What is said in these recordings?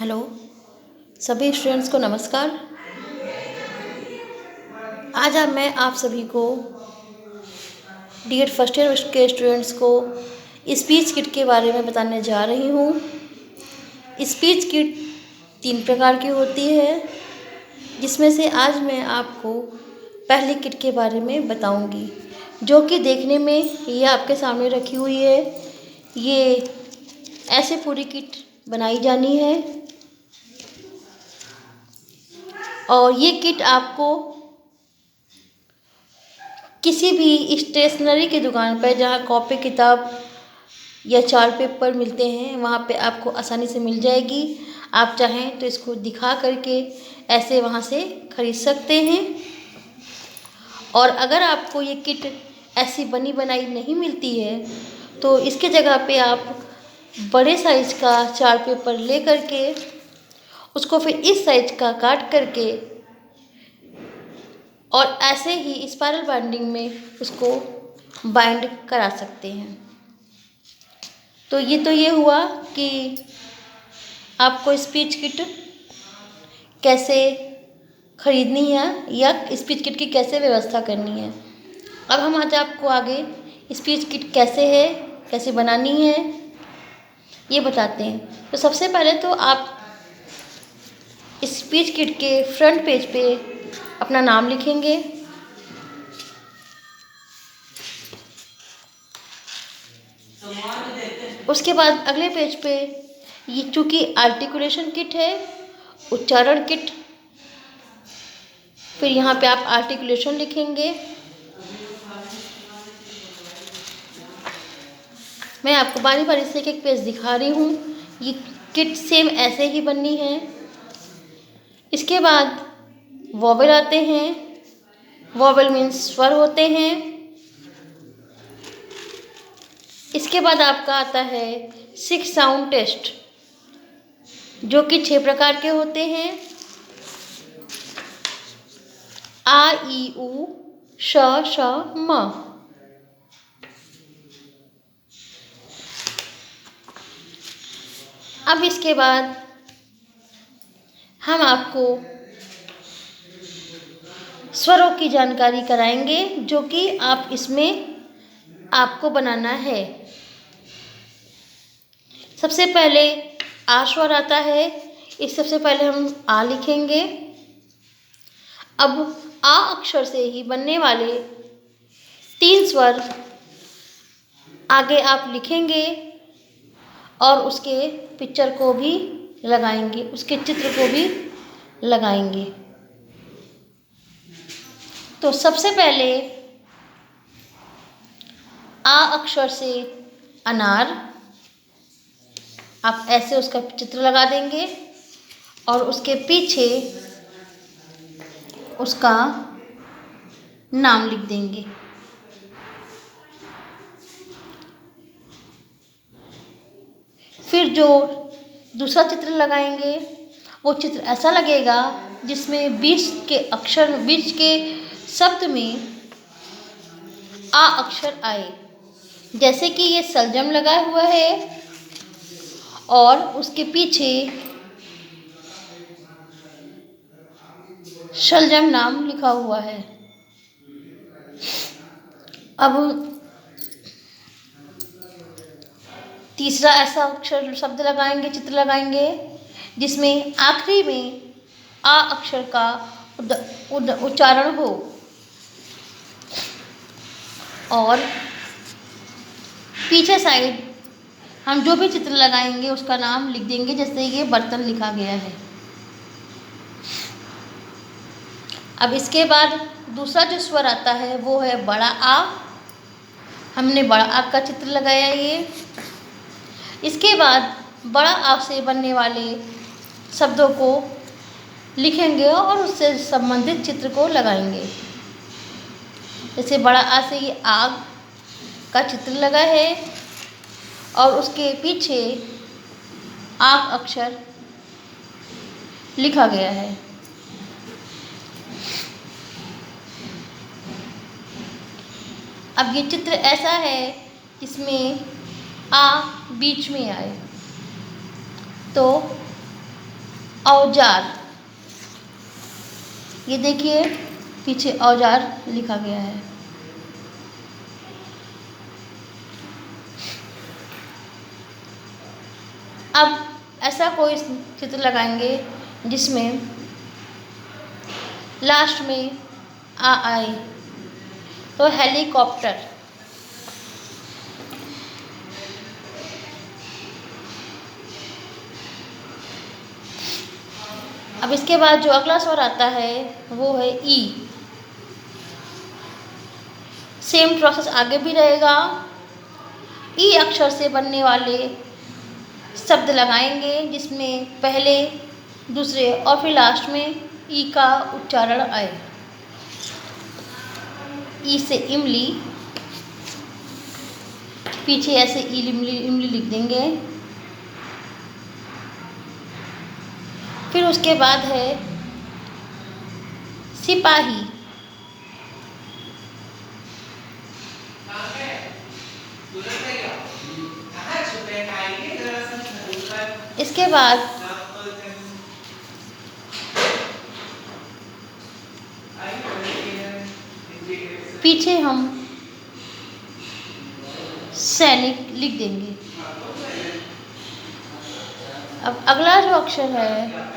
Hello सभी students को नमस्कार। आज मैं आप सभी को डी.एड फर्स्ट ईयर के स्टूडेंट्स को स्पीच किट के बारे में बताने जा रही हूँ। स्पीच किट 3 प्रकार की होती है, जिसमें से आज मैं आपको पहली किट के बारे में बताऊंगी, जो कि देखने में ये आपके सामने रखी हुई है। ये ऐसे पूरी किट बनाई जानी है और ये किट आपको किसी भी स्टेशनरी की दुकान पर, जहाँ कॉपी किताब या चार्ट पेपर मिलते हैं, वहाँ पे आपको आसानी से मिल जाएगी। आप चाहें तो इसको दिखा करके ऐसे वहाँ से खरीद सकते हैं। और अगर आपको ये किट ऐसी बनी बनाई नहीं मिलती है, तो इसके जगह पे आप बड़े साइज का चार्ट पेपर ले करके उसको फिर इस साइज का काट करके और ऐसे ही स्पाइरल बाइंडिंग में उसको बाइंड करा सकते हैं। तो ये हुआ कि आपको स्पीच किट कैसे खरीदनी है या स्पीच किट की कैसे व्यवस्था करनी है। अब हम आज आपको आगे स्पीच किट कैसे है, कैसे बनानी है, ये बताते हैं। तो सबसे पहले तो आप स्पीच किट के फ्रंट पेज पे अपना नाम लिखेंगे। उसके बाद अगले पेज पे ये चूँकि आर्टिकुलेशन किट है, उच्चारण किट, फिर यहाँ पे आप आर्टिकुलेशन लिखेंगे। मैं आपको बारी बारी से एक पेज दिखा रही हूँ। ये किट सेम ऐसे ही बननी है। इसके बाद वॉवेल आते हैं। वॉवेल मीन्स स्वर होते हैं। इसके बाद आपका आता है 6 साउंड टेस्ट, जो कि 6 प्रकार के होते हैं। आ ई उ श श म। अब इसके बाद हम आपको स्वरों की जानकारी कराएंगे, जो कि आप इसमें आपको बनाना है। सबसे पहले आ स्वर आता है। इस सबसे पहले हम आ लिखेंगे। अब आ अक्षर से ही बनने वाले 3 स्वर आगे आप लिखेंगे और उसके पिक्चर को भी लगाएंगे, उसके चित्र को भी लगाएंगे। तो सबसे पहले आ अक्षर से अनार, आप ऐसे उसका चित्र लगा देंगे और उसके पीछे उसका नाम लिख देंगे। फिर जो दूसरा चित्र लगाएंगे, वो चित्र ऐसा लगेगा जिसमें बीच के शब्द में आ अक्षर आए। जैसे कि ये सलजम लगा हुआ है और उसके पीछे शलजम नाम लिखा हुआ है। अब तीसरा ऐसा अक्षर शब्द लगाएंगे, चित्र लगाएंगे, जिसमें आखिरी में आ अक्षर का उच्चारण हो। और पीछे साइड हम जो भी चित्र लगाएंगे उसका नाम लिख देंगे। जैसे ये बर्तन लिखा गया है। अब इसके बाद दूसरा जो स्वर आता है वो है बड़ा आ। हमने बड़ा आ का चित्र लगाया ये। इसके बाद बड़ा आ से बनने वाले शब्दों को लिखेंगे और उससे संबंधित चित्र को लगाएंगे। जैसे बड़ा आ से ये आग का चित्र लगा है और उसके पीछे आग अक्षर लिखा गया है। अब ये चित्र ऐसा है जिसमें आ बीच में आए। तो औजार, ये देखिए पीछे औजार लिखा गया है। अब ऐसा कोई चित्र लगाएंगे जिसमें लास्ट में आ आए, तो हेलीकॉप्टर। अब इसके बाद जो अगला स्वर आता है वो है ई। सेम प्रोसेस आगे भी रहेगा। ई अक्षर से बनने वाले शब्द लगाएंगे जिसमें पहले, दूसरे और फिर लास्ट में ई का उच्चारण आए। ई से इमली, पीछे ऐसे इमली इमली लिख देंगे। फिर उसके बाद है सिपाही। इसके बाद पीछे हम सैनिक लिख देंगे। अब अगला जो अक्षर है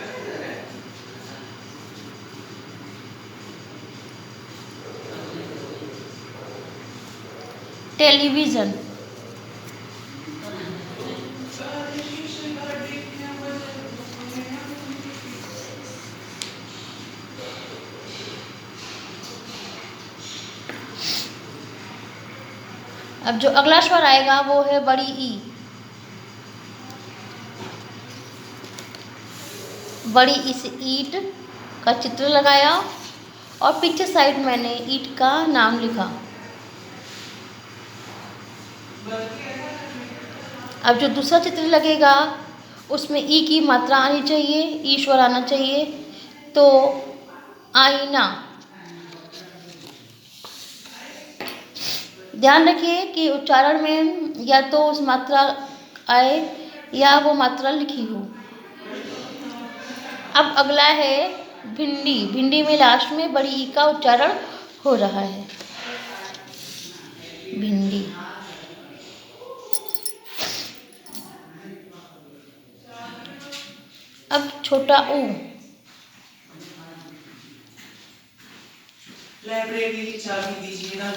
टेलीविज़न। अब जो अगला स्वर आएगा वो है बड़ी ई। बड़ी ई से ईंट का चित्र लगाया और पीछे साइड मैंने ईंट का नाम लिखा। अब जो दूसरा चित्र लगेगा उसमें ई की मात्रा आनी चाहिए, ई स्वर आना चाहिए, तो आईना। ध्यान रखिए कि उच्चारण में या तो उस मात्रा आए या वो मात्रा लिखी हो। अब अगला है भिंडी। भिंडी में लास्ट में बड़ी ई का उच्चारण हो रहा है, भिंडी। अब छोटा ऊ। लाइब्रेरी चाबी दीजिए ना।